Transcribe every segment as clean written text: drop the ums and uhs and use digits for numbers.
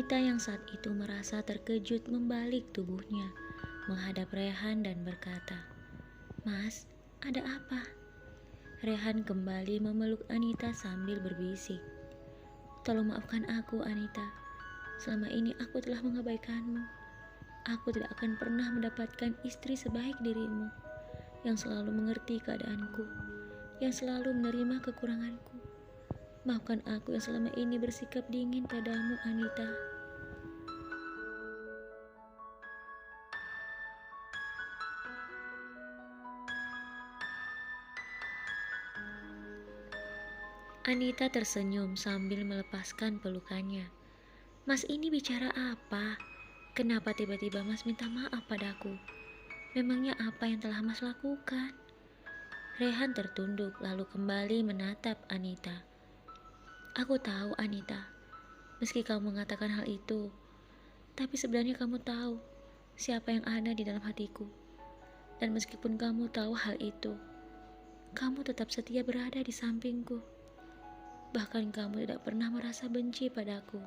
Anita yang saat itu merasa terkejut membalik tubuhnya, menghadap Rehan dan berkata, "Mas, ada apa?" Rehan kembali memeluk Anita sambil berbisik, "Tolong maafkan aku, Anita. Selama ini aku telah mengabaikanmu. Aku tidak akan pernah mendapatkan istri sebaik dirimu, yang selalu mengerti keadaanku, yang selalu menerima kekuranganku. Maafkan aku yang selama ini bersikap dingin padamu, Anita." Anita tersenyum sambil melepaskan pelukannya. "Mas ini bicara apa? Kenapa tiba-tiba Mas minta maaf padaku? Memangnya apa yang telah Mas lakukan?" Rehan tertunduk lalu kembali menatap Anita. "Aku tahu, Anita, meski kamu mengatakan hal itu, tapi sebenarnya kamu tahu siapa yang ada di dalam hatiku. Dan meskipun kamu tahu hal itu, kamu tetap setia berada di sampingku. Bahkan kamu tidak pernah merasa benci padaku."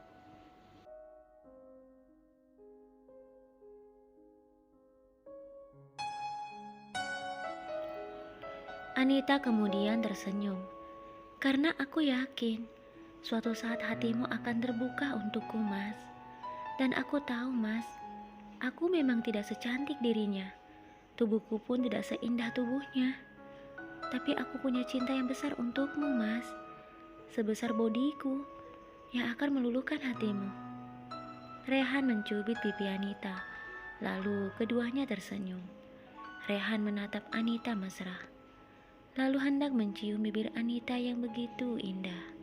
Anita kemudian tersenyum, "Karena aku yakin suatu saat hatimu akan terbuka untukku, Mas. Dan aku tahu, Mas, aku memang tidak secantik dirinya. Tubuhku pun tidak seindah tubuhnya. Tapi aku punya cinta yang besar untukmu, Mas. Sebesar bodiku yang akan meluluhkan hatimu." Rehan mencubit pipi Anita, lalu keduanya tersenyum. Rehan menatap Anita mesra, lalu hendak mencium bibir Anita yang begitu indah.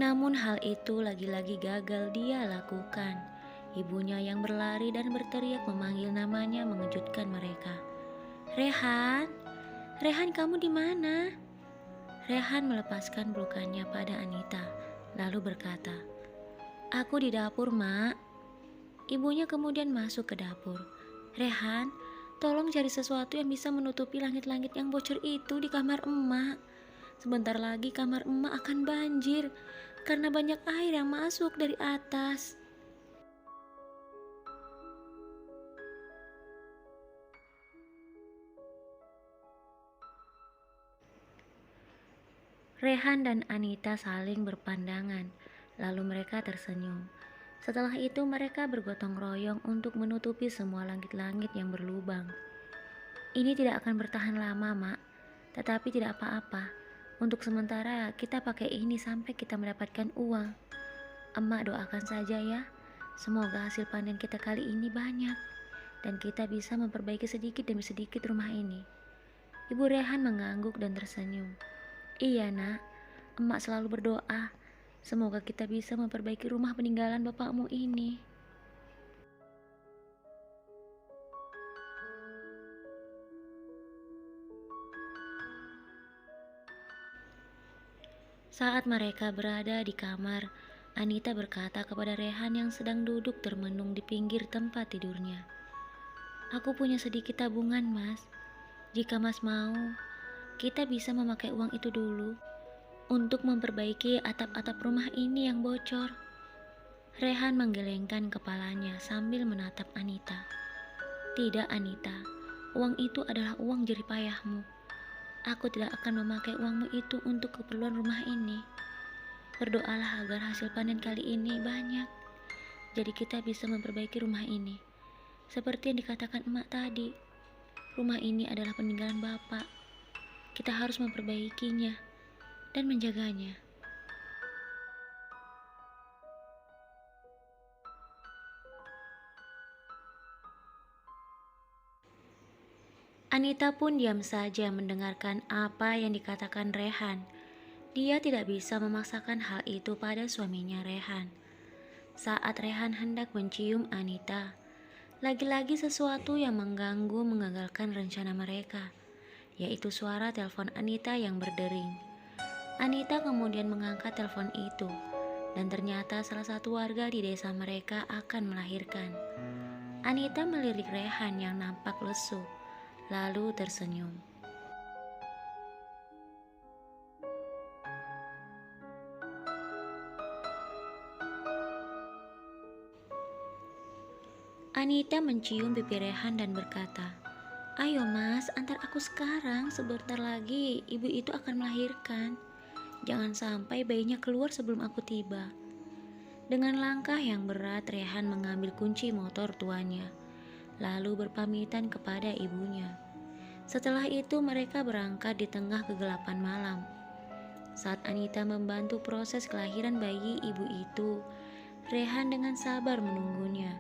Namun hal itu lagi-lagi gagal dia lakukan. Ibunya yang berlari dan berteriak memanggil namanya mengejutkan mereka. "Rehan, Rehan, kamu di mana?" Rehan melepaskan pelukannya pada Anita, lalu berkata, "Aku di dapur, Mak." Ibunya kemudian masuk ke dapur. "Rehan, tolong cari sesuatu yang bisa menutupi langit-langit yang bocor itu di kamar emak. Sebentar lagi kamar emak akan banjir karena banyak air yang masuk dari atas." Rehan dan Anita saling berpandangan, lalu mereka tersenyum. Setelah itu mereka bergotong royong untuk menutupi semua langit-langit yang berlubang. "Ini tidak akan bertahan lama, Mak, tetapi tidak apa-apa. Untuk sementara kita pakai ini sampai kita mendapatkan uang. Emak doakan saja ya, semoga hasil panen kita kali ini banyak dan kita bisa memperbaiki sedikit demi sedikit rumah ini." Ibu Rehan mengangguk dan tersenyum. "Iya, Nak, emak selalu berdoa semoga kita bisa memperbaiki rumah peninggalan bapakmu ini." Saat mereka berada di kamar, Anita berkata kepada Rehan yang sedang duduk termenung di pinggir tempat tidurnya, "Aku punya sedikit tabungan, Mas. Jika Mas mau, kita bisa memakai uang itu dulu untuk memperbaiki atap-atap rumah ini yang bocor." Rehan menggelengkan kepalanya sambil menatap Anita. "Tidak, Anita. Uang itu adalah uang jerih payahmu. Aku tidak akan memakai uangmu itu untuk keperluan rumah ini. Berdoalah agar hasil panen kali ini banyak, jadi kita bisa memperbaiki rumah ini. Seperti yang dikatakan emak tadi, rumah ini adalah peninggalan bapak. Kita harus memperbaikinya dan menjaganya." Anita pun diam saja mendengarkan apa yang dikatakan Rehan. Dia tidak bisa memaksakan hal itu pada suaminya Rehan. Saat Rehan hendak mencium Anita, lagi-lagi sesuatu yang mengganggu mengagalkan rencana mereka, yaitu suara telepon Anita yang berdering. Anita kemudian mengangkat telepon itu, dan ternyata salah satu warga di desa mereka akan melahirkan. Anita melirik Rehan yang nampak lesu, lalu tersenyum. Anita mencium pipi Rehan dan berkata, "Ayo mas, antar aku sekarang, sebentar lagi ibu itu akan melahirkan. Jangan sampai bayinya keluar sebelum aku tiba." Dengan langkah yang berat, Rehan mengambil kunci motor tuanya, lalu berpamitan kepada ibunya. Setelah itu mereka berangkat di tengah kegelapan malam. Saat Anita membantu proses kelahiran bayi ibu itu, Rehan dengan sabar menunggunya,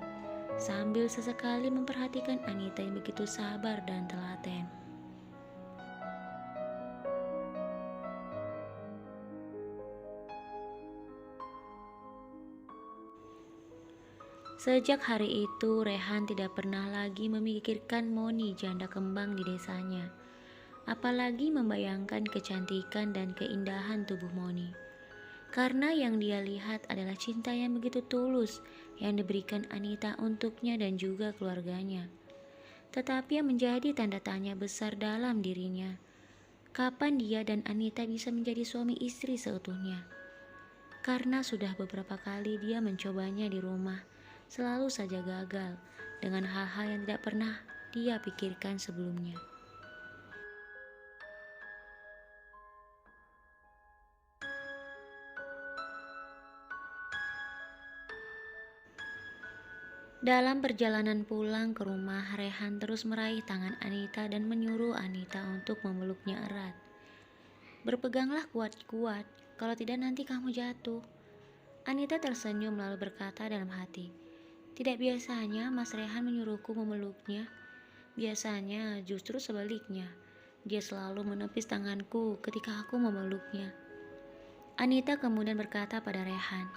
sambil sesekali memperhatikan Anita yang begitu sabar dan telaten. Sejak hari itu, Rehan tidak pernah lagi memikirkan Moni janda kembang di desanya, apalagi membayangkan kecantikan dan keindahan tubuh Moni. Karena yang dia lihat adalah cinta yang begitu tulus yang diberikan Anita untuknya dan juga keluarganya. Tetapi yang menjadi tanda tanya besar dalam dirinya, kapan dia dan Anita bisa menjadi suami istri seutuhnya? Karena sudah beberapa kali dia mencobanya di rumah, selalu saja gagal dengan hal-hal yang tidak pernah dia pikirkan sebelumnya. Dalam perjalanan pulang ke rumah, Rehan terus meraih tangan Anita dan menyuruh Anita untuk memeluknya erat. "Berpeganglah kuat-kuat, kalau tidak nanti kamu jatuh." Anita tersenyum lalu berkata dalam hati, "Tidak biasanya Mas Rehan menyuruhku memeluknya. Biasanya justru sebaliknya. Dia selalu menepis tanganku ketika aku memeluknya." Anita kemudian berkata pada Rehan,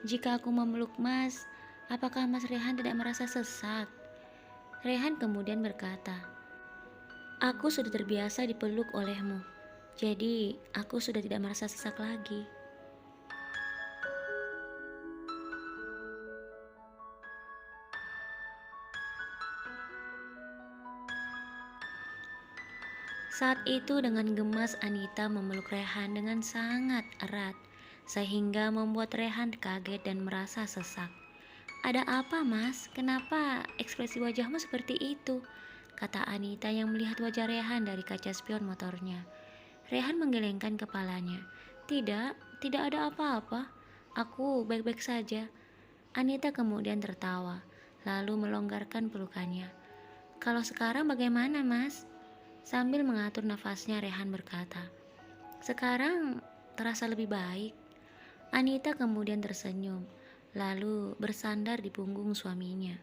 "Jika aku memeluk Mas, apakah Mas Rehan tidak merasa sesak?" Rehan kemudian berkata, "Aku sudah terbiasa dipeluk olehmu, jadi aku sudah tidak merasa sesak lagi." Saat itu dengan gemas Anita memeluk Rehan dengan sangat erat, sehingga membuat Rehan kaget dan merasa sesak. "Ada apa mas? Kenapa ekspresi wajahmu seperti itu?" kata Anita yang melihat wajah Rehan dari kaca spion motornya. Rehan menggelengkan kepalanya. "Tidak, tidak ada apa-apa. Aku baik-baik saja." Anita kemudian tertawa, lalu melonggarkan pelukannya. "Kalau sekarang bagaimana mas?" Sambil mengatur nafasnya, Rehan berkata, "Sekarang terasa lebih baik." Anita kemudian tersenyum, lalu bersandar di punggung suaminya.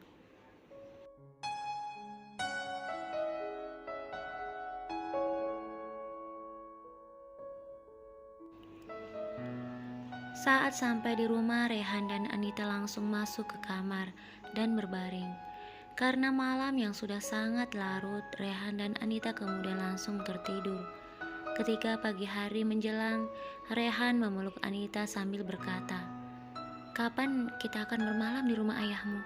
Saat sampai di rumah, Rehan dan Anita langsung masuk ke kamar dan berbaring. Karena malam yang sudah sangat larut, Rehan dan Anita kemudian langsung tertidur. Ketika pagi hari menjelang, Rehan memeluk Anita sambil berkata, "Kapan kita akan bermalam di rumah ayahmu?"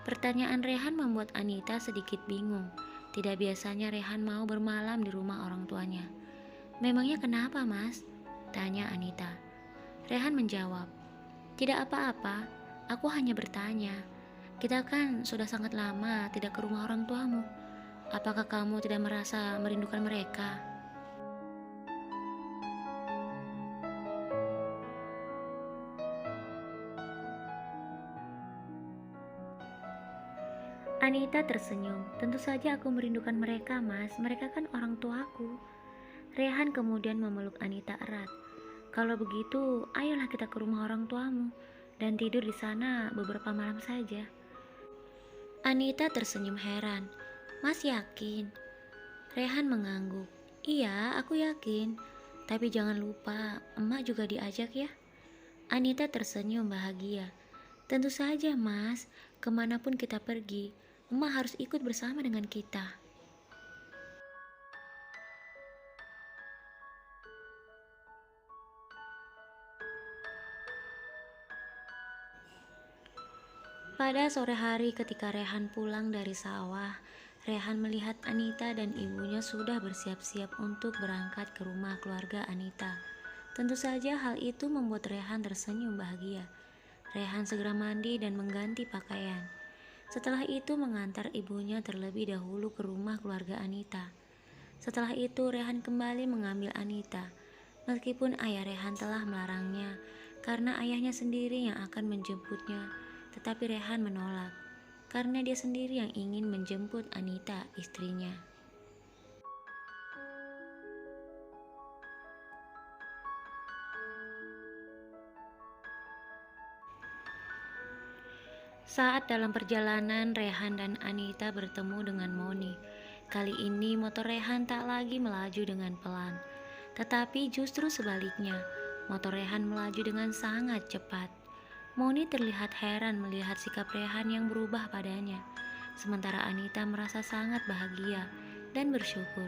Pertanyaan Rehan membuat Anita sedikit bingung. Tidak biasanya Rehan mau bermalam di rumah orang tuanya. "Memangnya kenapa, Mas?" tanya Anita. Rehan menjawab, "Tidak apa-apa, aku hanya bertanya. Kita kan sudah sangat lama tidak ke rumah orang tuamu. Apakah kamu tidak merasa merindukan mereka?" Anita tersenyum. "Tentu saja aku merindukan mereka, Mas. Mereka kan orang tuaku." Rehan kemudian memeluk Anita erat. "Kalau begitu, ayolah kita ke rumah orang tuamu dan tidur di sana beberapa malam saja." Anita tersenyum heran. "Mas yakin?" Rehan mengangguk. "Iya, aku yakin. Tapi jangan lupa, emak juga diajak ya." Anita tersenyum bahagia. "Tentu saja, Mas. Kemanapun kita pergi, emak harus ikut bersama dengan kita." Pada sore hari ketika Rehan pulang dari sawah, Rehan melihat Anita dan ibunya sudah bersiap-siap untuk berangkat ke rumah keluarga Anita. Tentu saja hal itu membuat Rehan tersenyum bahagia. Rehan segera mandi dan mengganti pakaian. Setelah itu mengantar ibunya terlebih dahulu ke rumah keluarga Anita. Setelah itu Rehan kembali mengambil Anita. Meskipun ayah Rehan telah melarangnya karena ayahnya sendiri yang akan menjemputnya, tetapi Rehan menolak karena dia sendiri yang ingin menjemput Anita, istrinya. Saat dalam perjalanan, Rehan dan Anita bertemu dengan Moni. Kali ini motor Rehan tak lagi melaju dengan pelan, tetapi justru sebaliknya, motor Rehan melaju dengan sangat cepat. Moni terlihat heran melihat sikap Rehan yang berubah padanya, sementara Anita merasa sangat bahagia dan bersyukur.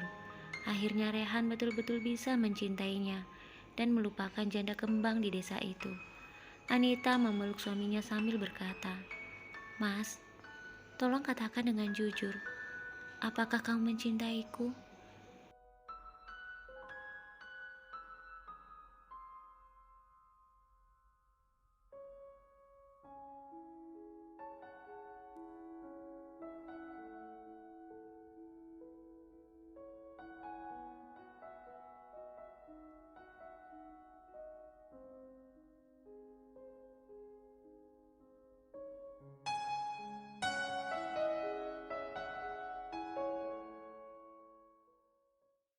Akhirnya Rehan betul-betul bisa mencintainya dan melupakan janda kembang di desa itu. Anita memeluk suaminya sambil berkata, "Mas, tolong katakan dengan jujur, apakah kamu mencintaiku?"